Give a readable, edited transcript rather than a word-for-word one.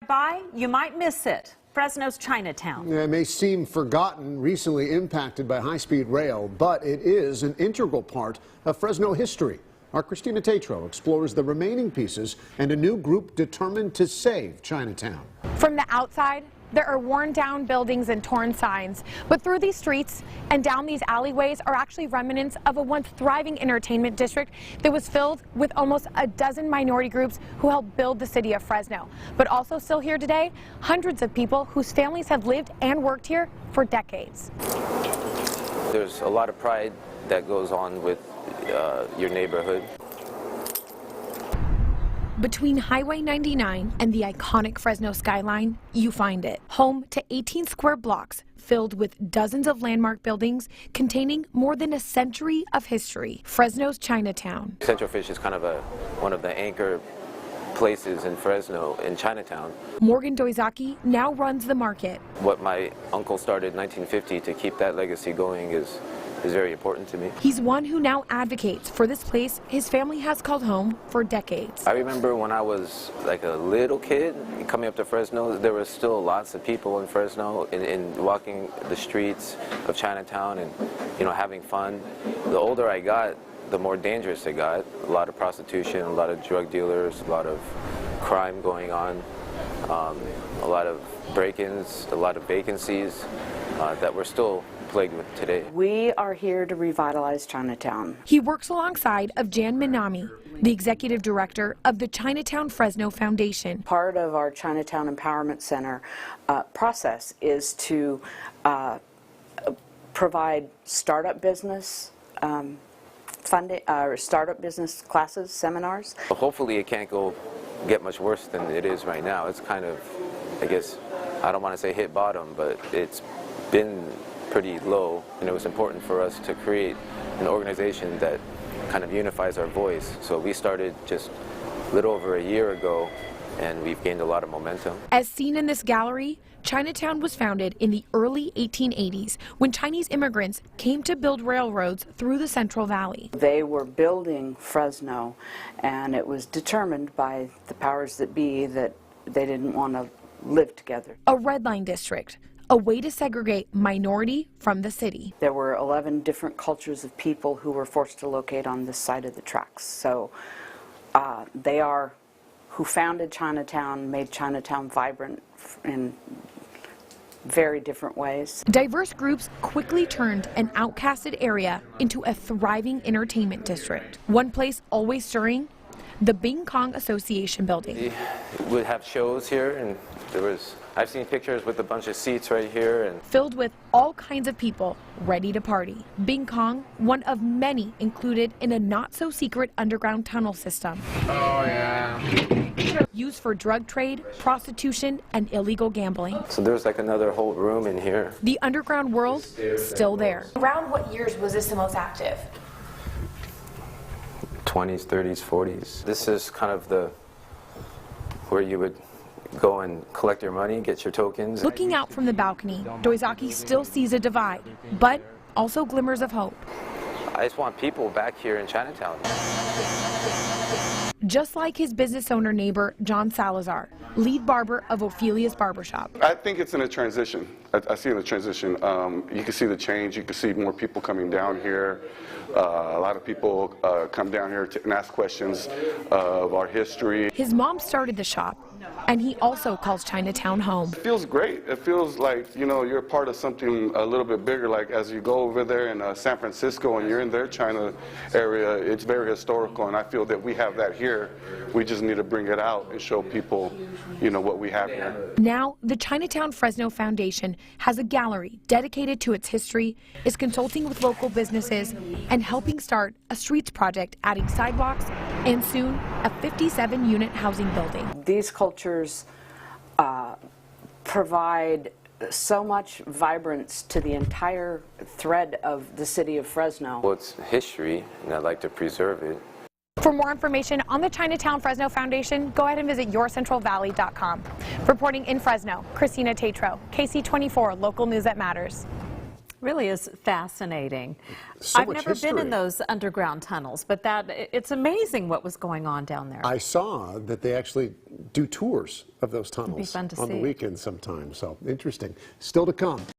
by, you might miss it. Fresno's Chinatown. It may seem forgotten, recently impacted by high-speed rail, but it is an integral part of Fresno history. Our Christina Tatro explores the remaining pieces and a new group determined to save Chinatown. From the outside, there are worn down buildings and torn signs, but through these streets and down these alleyways are actually remnants of a once thriving entertainment district that was filled with almost a dozen minority groups who helped build the city of Fresno. But also still here today, hundreds of people whose families have lived and worked here for decades. There's a lot of pride that goes on with your neighborhood. Between Highway 99 and the iconic Fresno skyline, you find it. Home to 18 square blocks filled with dozens of landmark buildings containing more than a century of history. Fresno's Chinatown. Central Fish is kind of one of the anchor places in Fresno, in Chinatown. Morgan Doizaki now runs the market. What my uncle started in 1950 to keep that legacy going is very important to me. He's one who now advocates for this place his family has called home for decades. I remember when I was like a little kid coming up to Fresno, there were still lots of people in Fresno and walking the streets of Chinatown and, you know, having fun. The older I got, the more dangerous it got. A lot of prostitution, a lot of drug dealers, a lot of crime going on, a lot of break-ins, a lot of vacancies that we're still plagued with today. We are here to revitalize Chinatown. He works alongside of Jan Minami, the executive director of the Chinatown Fresno Foundation. Part of our Chinatown Empowerment Center process is to provide startup business funding, startup business classes, seminars. Hopefully it can't get much worse than it is right now. It's kind of, I guess, I don't want to say hit bottom, but it's been pretty low, and it was important for us to create an organization that kind of unifies our voice. So we started just a little over a year ago, and we've gained a lot of momentum. As seen in this gallery, Chinatown was founded in the early 1880s when Chinese immigrants came to build railroads through the Central Valley. They were building Fresno, and it was determined by the powers that be that they didn't want to live together. A red line district, a way to segregate minority from the city. There were 11 different cultures of people who were forced to locate on this side of the tracks. So they are who founded Chinatown, made Chinatown vibrant in very different ways. Diverse groups quickly turned an outcasted area into a thriving entertainment district. One place always stirring, the Bing Kong Association building. We would have shows here, and I've seen pictures with a bunch of seats right here. And filled with all kinds of people ready to party. Bing Kong, one of many included in a not-so-secret underground tunnel system. Oh, yeah. Used for drug trade, prostitution, and illegal gambling. so there's like another whole room in here. The underground world still there. Around what years was this the most active? 20s, 30s, 40s. This is kind of where you would go and collect your money, get your tokens. Looking out from the balcony, Doizaki still sees a divide, but also glimmers of hope. I just want people back here in Chinatown. Just like his business owner neighbor, John Salazar, lead barber of Ophelias Barbershop. I think it's in a transition. I see it in a transition. You can see the change. You can see more people coming down here. A lot of people come down here and ask questions of our history. His mom started the shop, and he also calls Chinatown home. It feels great. It feels like, you know, you're part of something a little bit bigger. Like as you go over there in San Francisco and you're in their China area, it's very historical, and I feel that we have that here. We just need to bring it out and show people, you know, what we have here. Now, the Chinatown Fresno Foundation has a gallery dedicated to its history, is consulting with local businesses, and helping start a streets project adding sidewalks and soon a 57-unit housing building. These cultures provide so much vibrance to the entire thread of the city of Fresno. Well, it's history, and I'd like to preserve it. For more information on the Chinatown Fresno Foundation, go ahead and visit yourcentralvalley.com. Reporting in Fresno, Christina Tatro, KC24, local news that matters. Really is fascinating. So I've much never been in history. those underground tunnels, but it's amazing what was going on down there. I saw that they actually do tours of those tunnels fun to on the see. weekend sometimes. So interesting. Still to come.